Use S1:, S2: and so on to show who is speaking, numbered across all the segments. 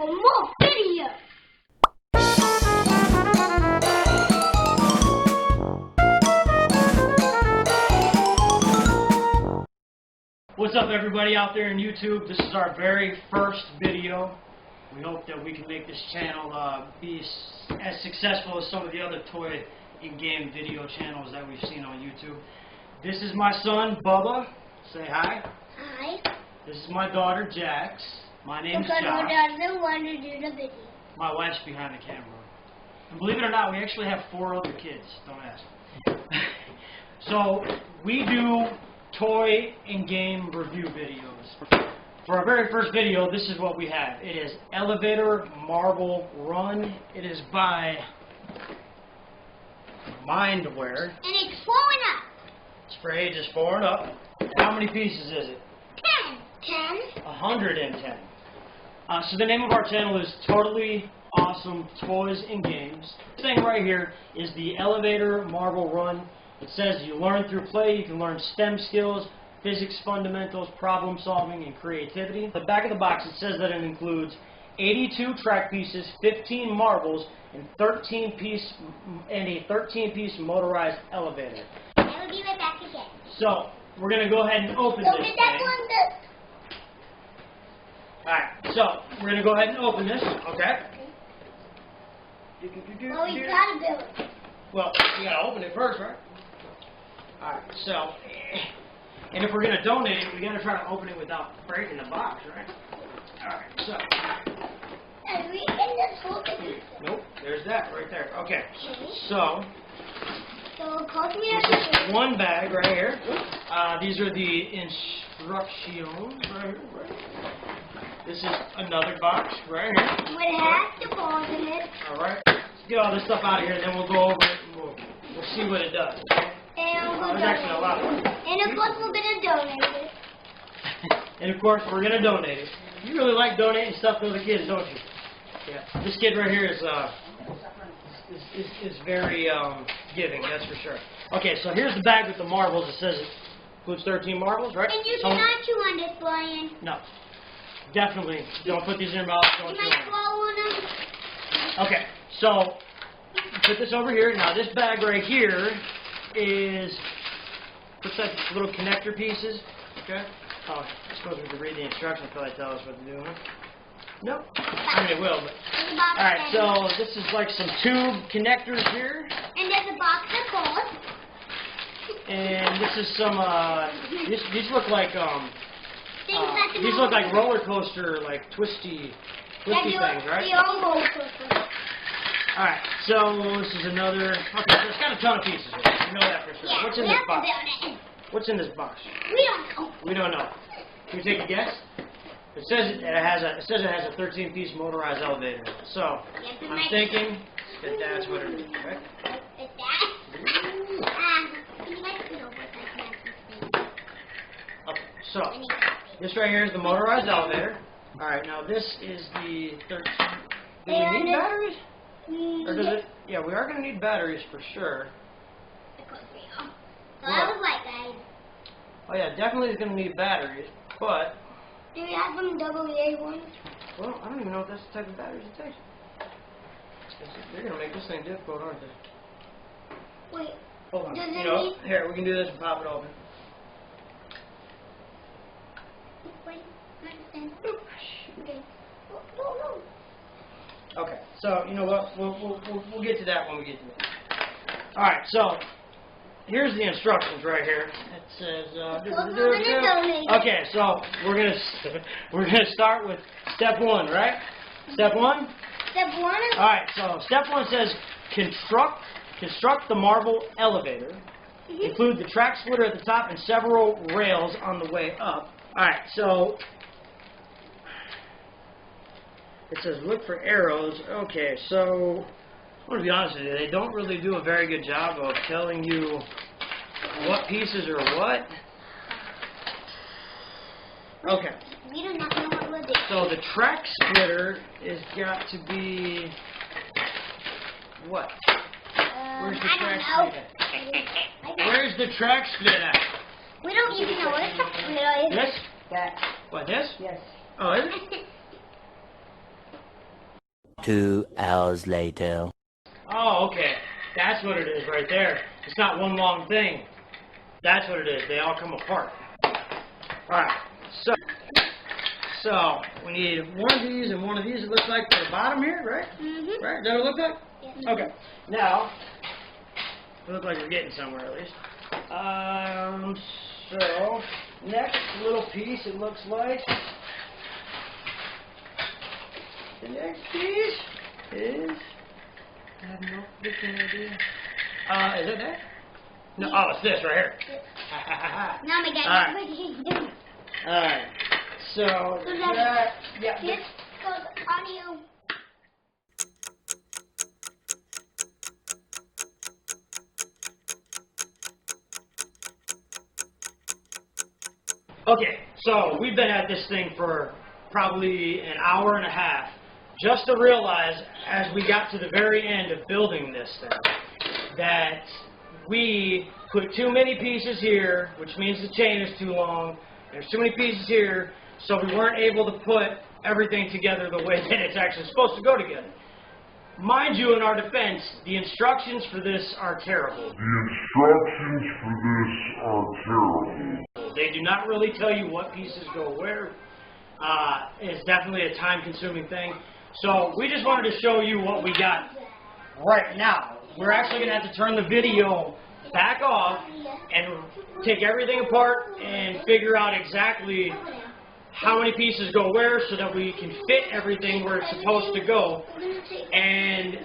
S1: for more videos.
S2: What's up, everybody out there in YouTube? This is our very first video. We hope that we can make this channel be as successful as some of the other toy and game video channels that we've seen on YouTube. This is my son, Bubba. Say hi.
S1: Hi.
S2: This is my daughter, Jax. My name's
S1: Because
S2: Josh.
S1: we doesn't want to do the video.
S2: My wife's behind the camera. And believe it or not, we actually have 4 other kids. Don't ask. So, we do toy and game review videos. For our very first video, this is what we have. It is Elevator Marble Run. It is by MindWare.
S1: And it's blowing up.
S2: It's for ages 4 and up. How many pieces is it?
S1: 10.
S2: 110. So the name of our channel is Totally Awesome Toys and Games. This thing right here is the Elevator Marble Run. It says you learn through play, you can learn STEM skills, physics fundamentals, problem solving, and creativity. The back of the box, it says that it includes 82 track pieces, 15 marbles, and a 13-piece motorized elevator.
S1: I will be right back again.
S2: So, we're going to go ahead and open this thing. Alright, so, we're going to go ahead and open this, okay?
S1: Well, we gotta build it.
S2: Well, you gotta open it first, right? Alright, so, and if we're gonna donate it, we gotta try to open it without breaking the box, right? Alright, so.
S1: And we can just hold it.
S2: Nope, there's that right there. Okay, so.
S1: So it cost me
S2: This is one bag right here. These are the instructions right here. This is another box right here.
S1: with half the balls in it.
S2: Alright, let's get all this stuff out of here, and then we'll go over it and we'll see what it does.
S1: And
S2: There's actually a lot of it.
S1: And of course we're gonna donate it.
S2: And of course, we're gonna donate it. You really like donating stuff to the kids, don't you? Yeah. This kid right here is very giving, that's for sure. Okay, so here's the bag with the marbles. It says it includes 13 marbles, right?
S1: And you cannot chew on this, Brian.
S2: No. Definitely. Don't put these in your mouth. Don't
S1: You
S2: chew
S1: might
S2: on
S1: swallow them.
S2: them. Okay, so put this over here. Now this bag right here is looks like little connector pieces. Okay. Oh, I suppose we could read the instructions before they tell us what to do, huh? Nope. I mean, it will, but. Alright, so this is like some tube connectors here.
S1: And there's a box of balls.
S2: And this is some, these look like, these look like roller coaster, like twisty things, right? Alright, so this is another, okay, so it's got a ton of pieces here. You know that for sure.
S1: Yeah,
S2: What's in this box? What's in this box?
S1: We don't know.
S2: We don't know. Can we take a guess? It says it has a 13-piece motorized elevator. So I'm thinking that that's what it is, right?
S1: Is that?
S2: Okay, so this right here is the motorized elevator. All right, now this is the 13. Do we need batteries? Or does it? Yeah, we are going to need batteries for sure.
S1: So I was like, guys.
S2: Oh yeah, definitely is going to need batteries, but.
S1: Do you have some AA ones?
S2: Well, I don't even know if that's the type of batteries it takes. They're going to make this thing difficult, aren't they?
S1: Wait.
S2: Hold on.
S1: Does it
S2: You know, here, we can do this and pop it open.
S1: Wait, I understand. Okay. No.
S2: Okay, so you know what? We'll get to that when we get to that. All right, so here's the instructions right here. It says. Okay, so we're gonna start with step 1, right? Step 1.
S1: Step 1.
S2: All right, so step 1 says construct the marble elevator. Include the track splitter at the top and several rails on the way up. All right, so. It says look for arrows. Okay, so I want to be honest with you, they don't really do a very good job of telling you what pieces are what. Okay.
S1: We do not know what we're doing.
S2: So the track splitter is got to be what? Where's the track split at? Where's the track split at?
S1: We don't even know what a track splitter is.
S2: This?
S3: That.
S2: What, this?
S3: Yes.
S2: Oh, is it?
S3: 2 hours later.
S2: Oh, okay. That's what it is right there. It's not one long thing. That's what it is. They all come apart. Alright, so we need one of these and one of these, it looks like, for the bottom here, right?
S1: Mm-hmm.
S2: Right? Does it look like?
S1: Yeah.
S2: Okay. Now, it looks like we're getting somewhere at least. So, next little piece, it looks like. The next piece is, I have no freaking idea. Is it that? No, oh, it's this right here.
S1: Now my dad.
S2: Alright. Alright. So, that, yeah.
S1: This goes audio.
S2: Okay, so we've been at this thing for probably an hour and a half, just to realize, as we got to the very end of building this thing, that we put too many pieces here, which means the chain is too long. There's too many pieces here, so we weren't able to put everything together the way that it's actually supposed to go together. Mind you, in our defense, the instructions for this are terrible. They do not really tell you what pieces go where. It's definitely a time-consuming thing. So we just wanted to show you what we got right now. We're actually going to have to turn the video back off and take everything apart and figure out exactly how many pieces go where so that we can fit everything where it's supposed to go. And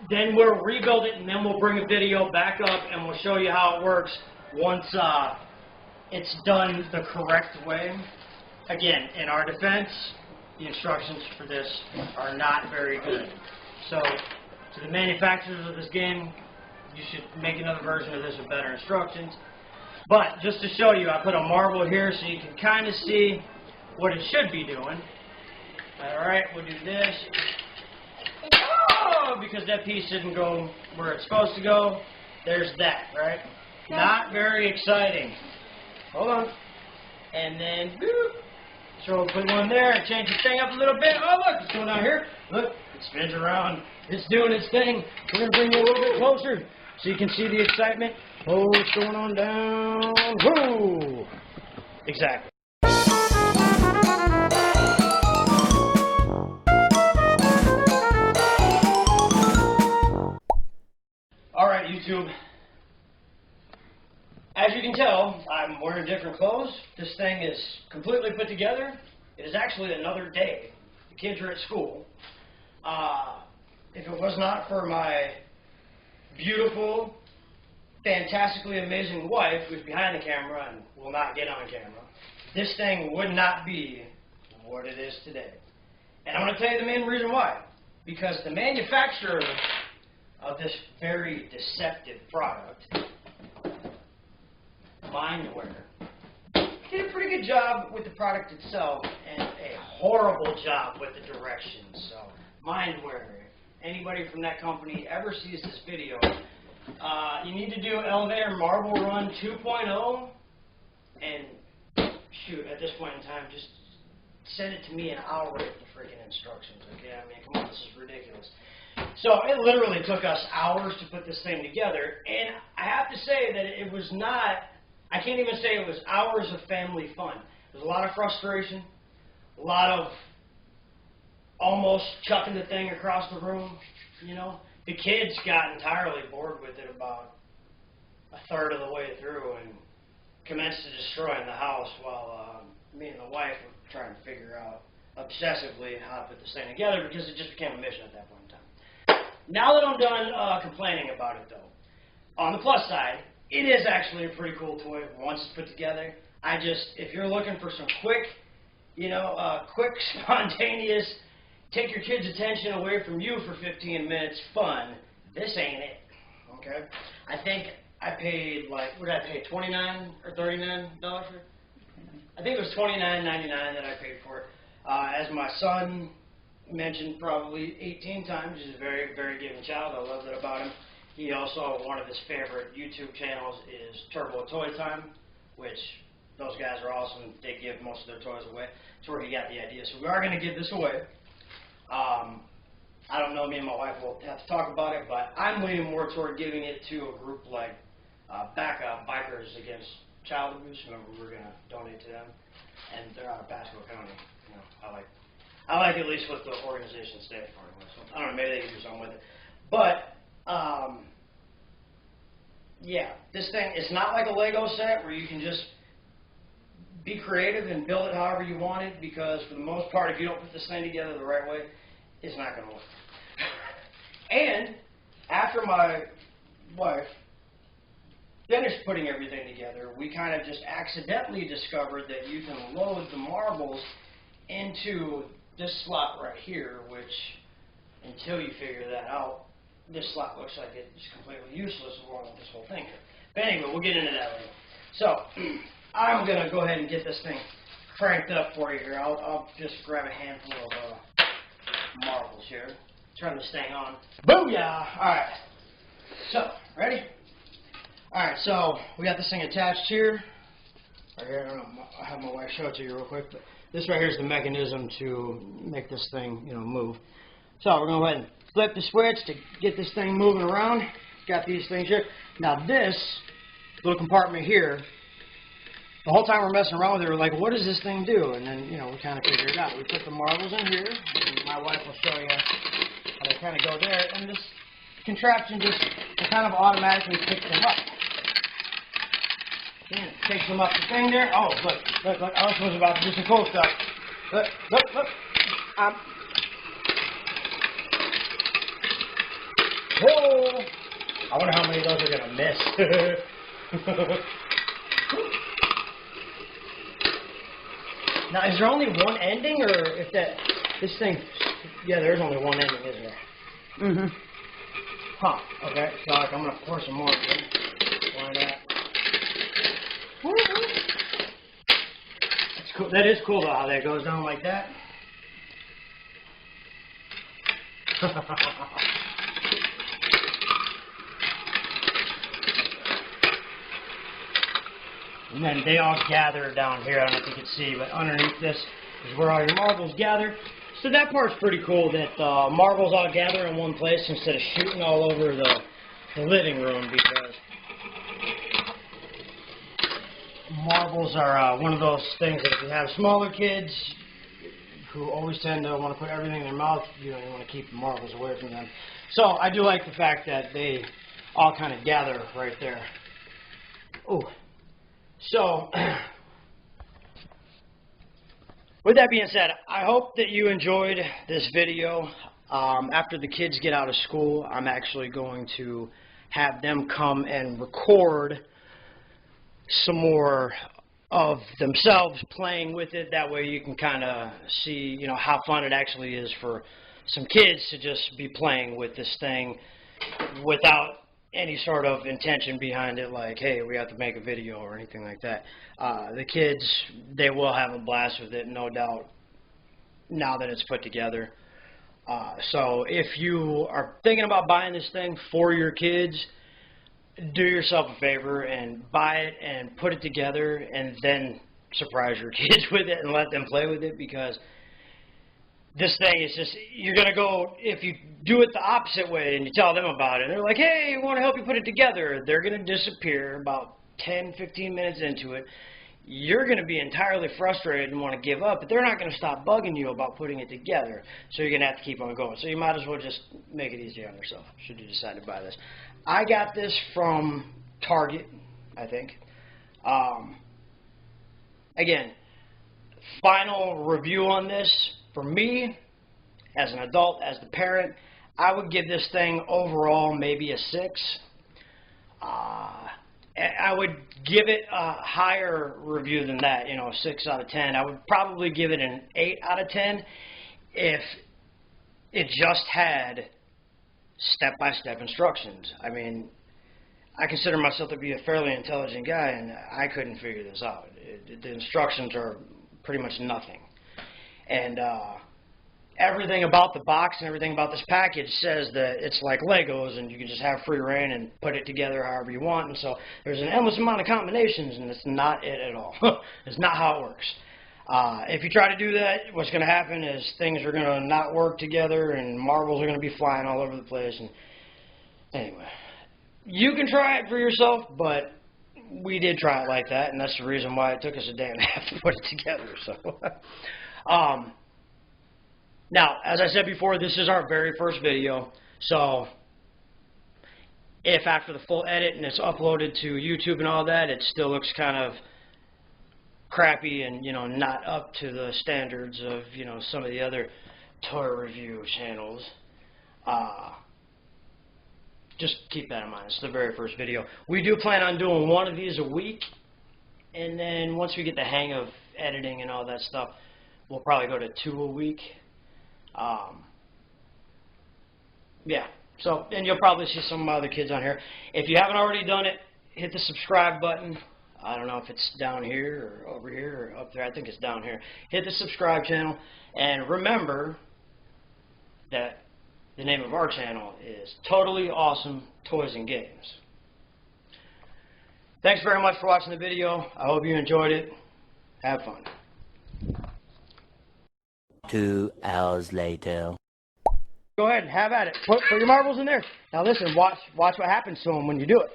S2: then we'll rebuild it, and then we'll bring a video back up and we'll show you how it works once it's done the correct way. Again, in our defense, the instructions for this are not very good. So, to the manufacturers of this game, you should make another version of this with better instructions. But, just to show you, I put a marble here so you can kind of see what it should be doing. Alright, we'll do this. Oh, because that piece didn't go where it's supposed to go. There's that, right? Not very exciting. Hold on. And then, boop. So we'll put one there and change the thing up a little bit. Oh, look, it's going down here. Look, it spins around. It's doing its thing. We're going to bring you a little bit closer so you can see the excitement. Oh, what's going on down? Whoa! Exactly. Alright, YouTube. As you can tell, I'm wearing different clothes. This thing is completely put together. It is actually another day. The kids are at school. If it was not for my beautiful, fantastically amazing wife, who's behind the camera and will not get on camera, this thing would not be what it is today. And I'm going to tell you the main reason why. Because the manufacturer of this very deceptive product, MindWare, did a pretty good job with the product itself and a horrible job with the directions. So, MindWare, anybody from that company ever sees this video, you need to do Elevator Marble Run 2.0, and shoot, at this point in time, just send it to me and I'll write the freaking instructions, okay? I mean, come on, this is ridiculous. So it literally took us hours to put this thing together, and I have to say that it was not, I can't even say it was hours of family fun. There was a lot of frustration, a lot of almost chucking the thing across the room, you know. The kids got entirely bored with it about a third of the way through and commenced to destroying the house while me and the wife were trying to figure out obsessively how to put this thing together, because it just became a mission at that point in time. Now that I'm done complaining about it, though, on the plus side, it is actually a pretty cool toy once it's put together. If you're looking for some quick, quick, spontaneous, take your kids' attention away from you for 15 minutes fun, this ain't it, okay? I think I paid, what did I pay, $29 or $39 for it? I think it was $29.99 that I paid for it. As my son mentioned probably 18 times, he's a very, very giving child. I love that about him. He also, one of his favorite YouTube channels is Turbo Toy Time, which those guys are awesome. They give most of their toys away. That's where he got the idea. So we are going to give this away. I don't know, me and my wife will have to talk about it, but I'm leaning more toward giving it to a group like Bikers Against Child Abuse. Remember, we're going to donate to them, and they're out of Pasco County. You know, I like at least what the organization stands for. So I don't know, maybe they can do something with it. But yeah, this thing, it's not like a Lego set where you can just be creative and build it however you want it, because for the most part, if you don't put this thing together the right way, it's not going to work. And after my wife finished putting everything together, we kind of just accidentally discovered that you can load the marbles into this slot right here, which, until you figure that out, this slot looks like it's completely useless along with this whole thing here. But anyway, we'll get into that later. So, I'm going to go ahead and get this thing cranked up for you here. I'll just grab a handful of marbles here. Turn this thing on. Booyah! Alright. So, ready? Alright, so we got this thing attached here. Right here, I don't know, I'll have my wife show it to you real quick, but this right here is the mechanism to make this thing, you know, move. So we're going to go ahead and flip the switch to get this thing moving around. Got these things here. Now this little compartment here, the whole time we're messing around with it, we're like, what does this thing do? And then, you know, we kind of figured it out. We put the marbles in here, and my wife will show you how they kind of go there, and this contraption just kind of automatically picks them up. And it takes them up the thing there. Oh, look, I was about to do some cool stuff. Look. Whoa! I wonder how many of those are going to miss. Now, is there only one ending, or if this thing, yeah, there's only one ending, isn't there? Mm-hmm. Huh, okay, so I'm going to pour some more. Why not? That's cool. That is cool, though, how that goes down like that. And then they all gather down here. I don't know if you can see, but underneath this is where all your marbles gather. So that part's pretty cool, that marbles all gather in one place instead of shooting all over the living room, because marbles are one of those things that if you have smaller kids who always tend to want to put everything in their mouth, you know, you want to keep the marbles away from them. So I do like the fact that they all kind of gather right there. Oh. So, with that being said, I hope that you enjoyed this video. After the kids get out of school, I'm actually going to have them come and record some more of themselves playing with it. That way you can kind of see, you know, how fun it actually is for some kids to just be playing with this thing without any sort of intention behind it, like, hey, we have to make a video or anything like that. The kids, they will have a blast with it, no doubt, now that it's put together. So if you are thinking about buying this thing for your kids, do yourself a favor and buy it and put it together, and then surprise your kids with it and let them play with it, because this thing is just, you're going to go, if you do it the opposite way and you tell them about it, they're like, hey, we want to help you put it together. They're going to disappear about 10, 15 minutes into it. You're going to be entirely frustrated and want to give up, but they're not going to stop bugging you about putting it together. So you're going to have to keep on going. So you might as well just make it easy on yourself, should you decide to buy this. I got this from Target, I think. Again, final review on this. For me, as an adult, as the parent, I would give this thing overall maybe a 6. I would give it a higher review than that, you know, 6 out of 10. I would probably give it an 8 out of 10 if it just had step-by-step instructions. I mean, I consider myself to be a fairly intelligent guy, and I couldn't figure this out. The instructions are pretty much nothing. And everything about the box and everything about this package says that it's like Legos and you can just have free reign and put it together however you want. And so there's an endless amount of combinations, and it's not it at all. It's not how it works. If you try to do that, what's going to happen is things are going to not work together and marbles are going to be flying all over the place. And anyway, you can try it for yourself, but we did try it like that, and that's the reason why it took us a day and a half to put it together. So, now, as I said before, this is our very first video, so if after the full edit and it's uploaded to YouTube and all that, it still looks kind of crappy and, you know, not up to the standards of, you know, some of the other toy review channels, just keep that in mind. It's the very first video. We do plan on doing one of these a week, and then once we get the hang of editing and all that stuff, we'll probably go to 2 a week. Yeah, so, and you'll probably see some of my other kids on here. If you haven't already done it, hit the subscribe button. I don't know if it's down here or over here or up there. I think it's down here. Hit the subscribe channel, and remember that the name of our channel is Totally Awesome Toys and Games. Thanks very much for watching the video. I hope you enjoyed it. Have fun.
S3: 2 hours later.
S2: Go ahead and have at it. Put your marbles in there. Now listen, watch what happens to them when you do it.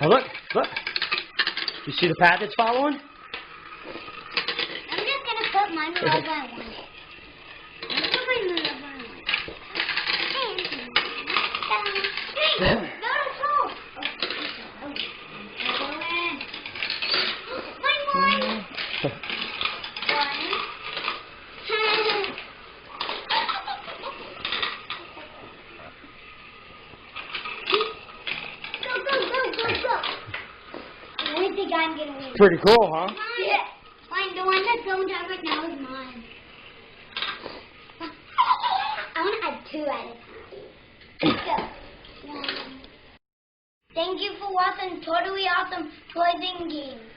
S2: Now look. You see the path it's following?
S1: I'm just going to put mine wherever I want it. I'm going to put mine wherever I want it. Hey, not a soul. I'm gonna win.
S2: Pretty cool, huh?
S1: Yeah. Fine, the one that's going down right now is mine. I want to add 2 at a time. So, 1. Thank you for watching Totally Awesome Toys and Games.